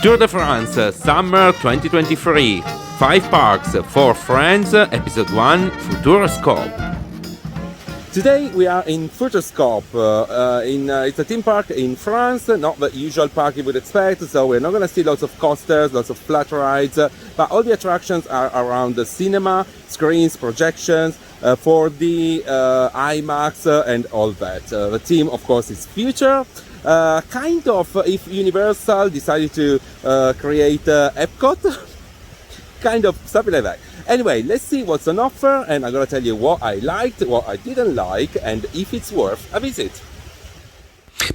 Tour de France, Summer 2023. 5 parks, 4 friends, episode 1, Futuroscope. Today we are in Futuroscope. It's a theme park in France, not the usual park you would expect, so we're not going to see lots of coasters, lots of flat rides, but all the attractions are around the cinema, screens, projections, 4D, IMAX, and all that. The theme, of course, is future. Kind of if Universal decided to create Epcot, kind of something like that. Anyway, let's see what's on offer, and I'm gonna tell you what I liked, what I didn't like, and if it's worth a visit.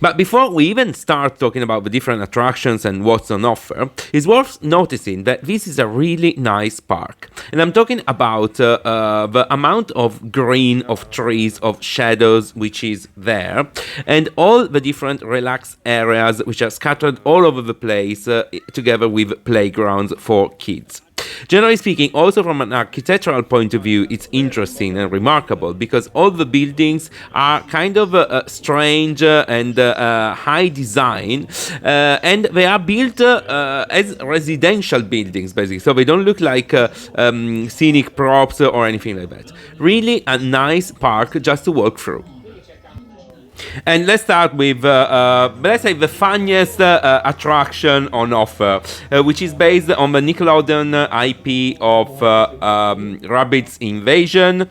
But before we even start talking about the different attractions and what's on offer, it's worth noticing that this is a really nice park. And I'm talking about the amount of green, of trees, of shadows which is there, and all the different relaxed areas which are scattered all over the place, together with playgrounds for kids. Generally speaking, also from an architectural point of view, it's interesting and remarkable because all the buildings are kind of strange and high design, and they are built as residential buildings, basically. So they don't look like scenic props or anything like that. Really a nice park just to walk through. And let's start with, let's say, the funniest attraction on offer, which is based on the Nickelodeon IP of Rabbids Invasion,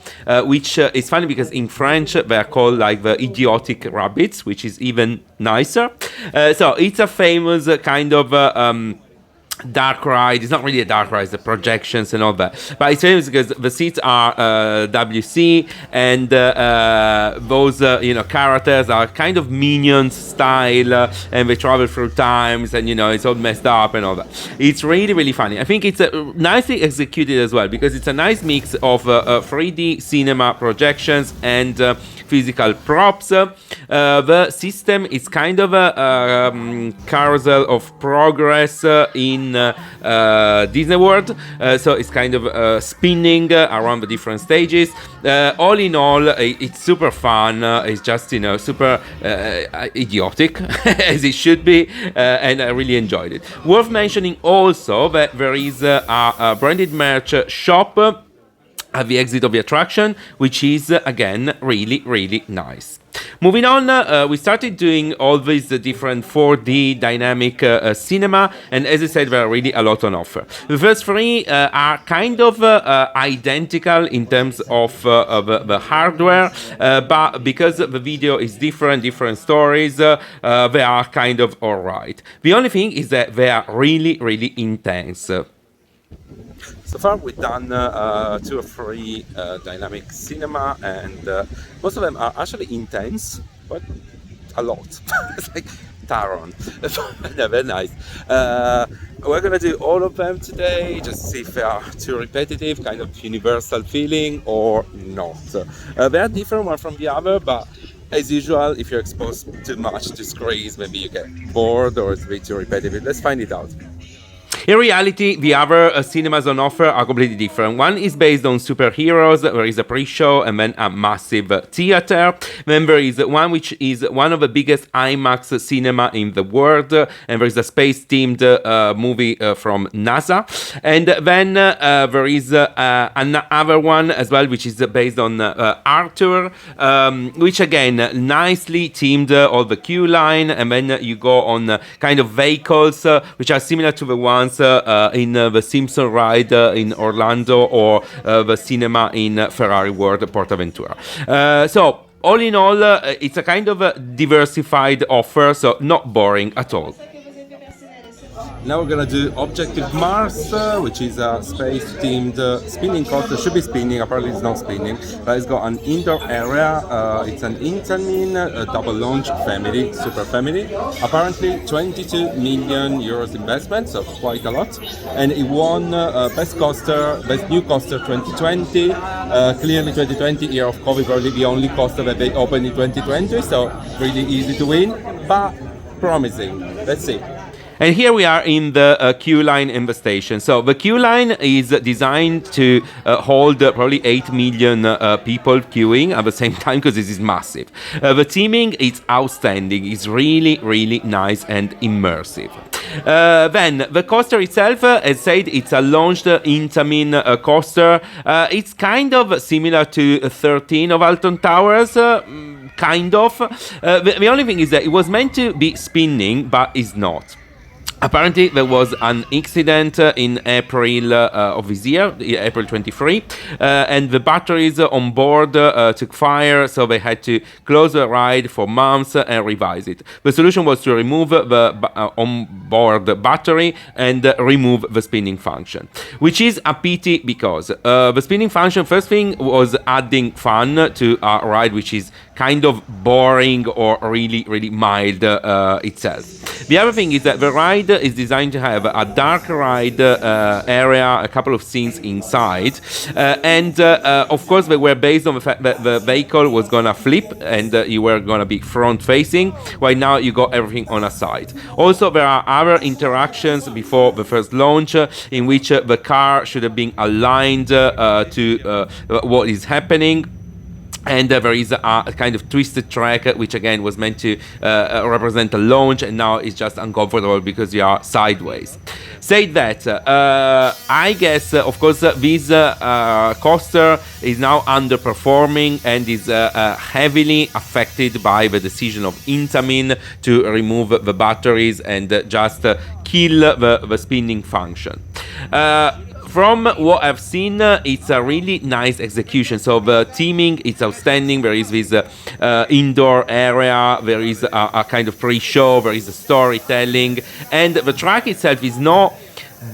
which is funny because in French they are called like the idiotic rabbits, which is even nicer. So it's a famous kind of dark ride. It's not really a dark ride, it's the projections and all that, but it's famous because the seats are WC, and those characters are kind of Minions style, and they travel through times, and it's all messed up and all that. It's really, really funny. I think it's nicely executed as well because it's a nice mix of 3D cinema projections and physical props. The system is kind of a carousel of progress in Disney World, so it's kind of spinning around the different stages. All in all, it's super fun. It's just super idiotic as it should be, and I really enjoyed it. Worth mentioning also that there is a branded merch shop at the exit of the attraction, which is again really, really nice. Moving on, we started doing all these different 4D dynamic cinema, and as I said, there are really a lot on offer. The first 3 are kind of identical in terms of the hardware, but because the video is different stories, they are kind of alright. The only thing is that they are really, really intense. So far we've done 2 or 3 dynamic cinema, and most of them are actually intense, but a lot. It's like Taron. No, very nice. We're gonna do all of them today, just to see if they are too repetitive, kind of universal feeling or not. They are different one from the other, but as usual, if you're exposed too much to screens, maybe you get bored or it's a bit too repetitive. Let's find it out. In reality, the other cinemas on offer are completely different. One is based on superheroes, there is a pre-show and then a massive theater. Then there is one which is one of the biggest IMAX cinema in the world, and there is a space-themed movie from NASA. And then there is another one as well, which is based on Arthur, which again, nicely themed all the queue line, and then you go on kind of vehicles which are similar to the ones in the Simpson ride in Orlando, or the cinema in Ferrari World Portaventura. So all in all, it's a kind of a diversified offer, so not boring at all. Now we're gonna do Objective Mars, which is a space-themed spinning coaster. Should be spinning, apparently it's not spinning, but it's got an indoor area. It's an Intamin double launch family, super family. Apparently 22 million euros investment, so quite a lot. And it won best new coaster 2020. Clearly 2020, year of COVID, probably the only coaster that they opened in 2020, so really easy to win, but promising. Let's see. And here we are in the queue line in the station. So the queue line is designed to hold probably 8 million people queuing at the same time, because this is massive. The theming is outstanding. It's really, really nice and immersive. Then the coaster itself, as said, it's a launched Intamin coaster. It's kind of similar to 13 of Alton Towers. Kind of. The only thing is that it was meant to be spinning, but is not. Apparently, there was an incident in April of this year, April 23, and the batteries on board took fire, so they had to close the ride for months and revise it. The solution was to remove the on-board battery and remove the spinning function, which is a pity because the spinning function, first thing, was adding fun to a ride which is kind of boring or really, really mild itself. The other thing is that the ride is designed to have a dark ride area, a couple of scenes inside, and of course they were based on the fact that the vehicle was gonna flip and you were gonna be front facing, while now you got everything on a side. Also, there are other interactions before the first launch in which the car should have been aligned to what is happening. And there is a kind of twisted track, which again was meant to represent a launch, and now it's just uncomfortable because you are sideways. Say that, I guess, of course, this coaster is now underperforming and is heavily affected by the decision of Intamin to remove the batteries and just kill the spinning function. From what I've seen, it's a really nice execution. So the theming, it's outstanding. There is this indoor area. There is a kind of pre-show. There is a storytelling. And the track itself is not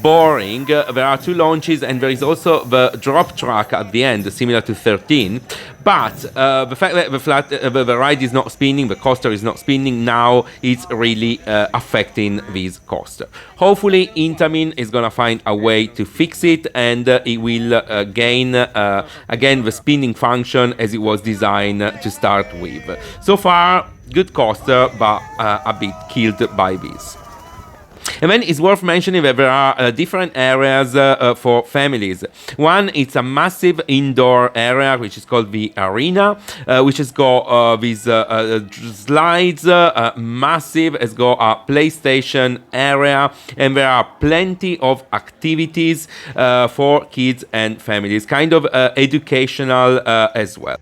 boring. There are 2 launches, and there is also the drop track at the end, similar to 13. But the fact that the ride is not spinning, the coaster is not spinning now, it's really affecting this coaster. Hopefully, Intamin is gonna find a way to fix it, and it will gain again the spinning function as it was designed to start with. So far, good coaster, but a bit killed by this. And then it's worth mentioning that there are different areas for families. One, it's a massive indoor area which is called the arena, which has got these slides, massive. It's got a PlayStation area, and there are plenty of activities for kids and families, kind of educational as well.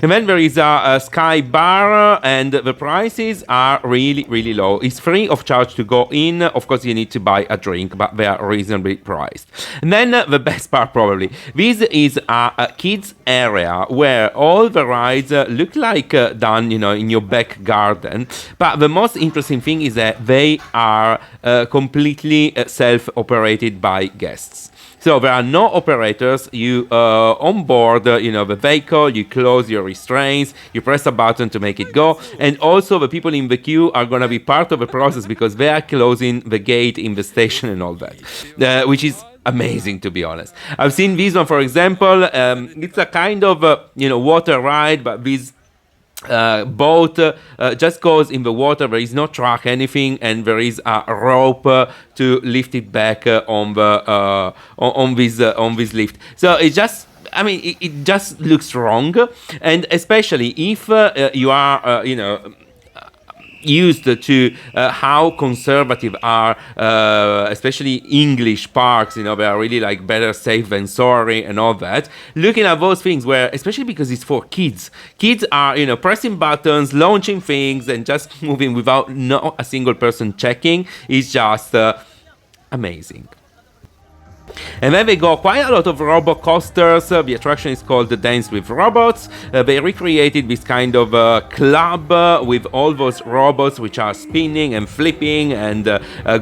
And then there is a Sky Bar, and the prices are really, really low. It's free of charge to go in. Of course, you need to buy a drink, but they are reasonably priced. And then the best part, probably, this is a kids area where all the rides look like done, in your back garden. But the most interesting thing is that they are completely self-operated by guests. So there are no operators. You on board, the vehicle. You close your restraints. You press a button to make it go. And also the people in the queue are gonna be part of the process because they are closing the gate in the station and all that, which is amazing, to be honest. I've seen this one, for example. It's a kind of water ride, but this boat just goes in the water. There is no track, anything, and there is a rope to lift it back on the on this lift. So it just, it just looks wrong, and especially if you are used to how conservative are especially English parks. They are really like better safe than sorry and all that. Looking at those things where, especially because it's for kids are pressing buttons, launching things, and just moving without not a single person checking, is just amazing. And then they got quite a lot of robot coasters. The attraction is called the Dance with Robots. They recreated this kind of club with all those robots which are spinning and flipping and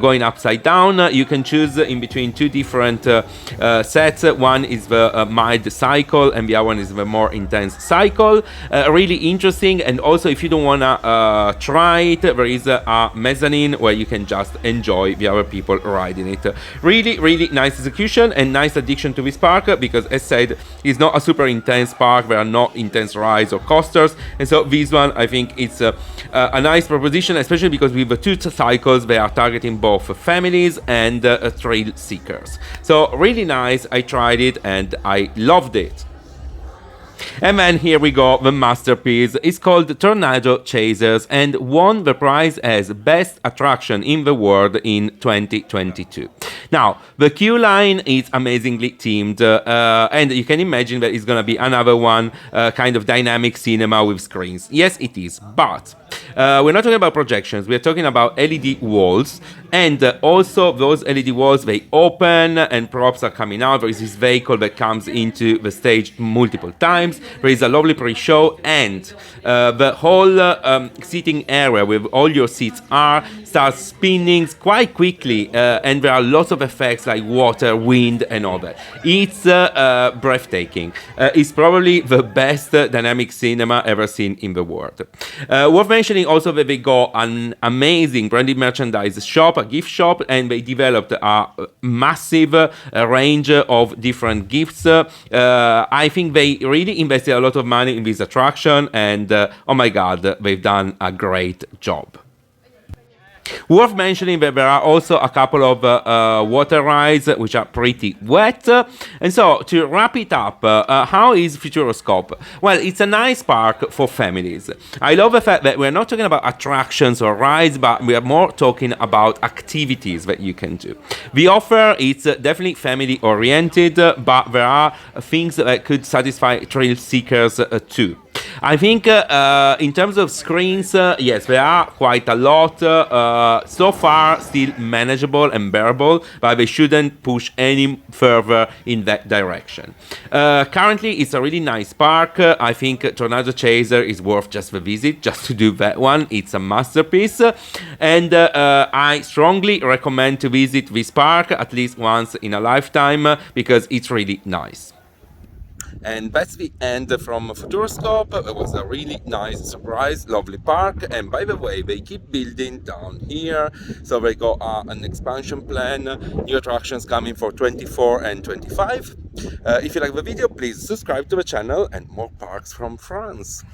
going upside down. You can choose in between 2 different sets. One is the mild cycle, and the other one is the more intense cycle. Really interesting. And also, if you don't want to try it, there is a mezzanine where you can just enjoy the other people riding it. Really, really nice execution. attraction and nice addition to this park because, as said, it's not a super intense park. There are no intense rides or coasters, and so this one I think it's a nice proposition, especially because with the two cycles they are targeting both families and thrill seekers. So really nice. I tried it and I loved it. And then here we go, the masterpiece. It's called Tornado Chasers and won the prize as Best Attraction in the World in 2022. Now, the queue line is amazingly themed, and you can imagine that it's gonna be another one, kind of dynamic cinema with screens. Yes, it is, but we're not talking about projections, we're talking about LED walls, and also those LED walls, they open and props are coming out. There is this vehicle that comes into the stage multiple times. There is a lovely pre-show, and the whole seating area with all your seats starts spinning quite quickly, and there are lots of effects like water, wind, and all that. It's breathtaking. It's probably the best dynamic cinema ever seen in the world. Worth mentioning also that they got an amazing branded merchandise shop, a gift shop, and they developed a massive range of different gifts. I think they really invested a lot of money in this attraction, and oh my god, they've done a great job. Worth mentioning that there are also a couple of water rides which are pretty wet. And so, to wrap it up, how is Futuroscope? Well, it's a nice park for families. I love the fact that we're not talking about attractions or rides, but we are more talking about activities that you can do. The offer is definitely family oriented, but there are things that could satisfy thrill seekers too. I think in terms of screens, yes, there are quite a lot. So far, still manageable and bearable, but they shouldn't push any further in that direction. Currently, it's a really nice park. I think Tornado Chaser is worth just the visit, just to do that one. It's a masterpiece. And I strongly recommend to visit this park at least once in a lifetime because it's really nice. And that's the end from Futuroscope. It was a really nice surprise, lovely park. And by the way, they keep building down here. So they got an expansion plan, new attractions coming for 24 and 25. If you like the video, please subscribe to the channel and more parks from France.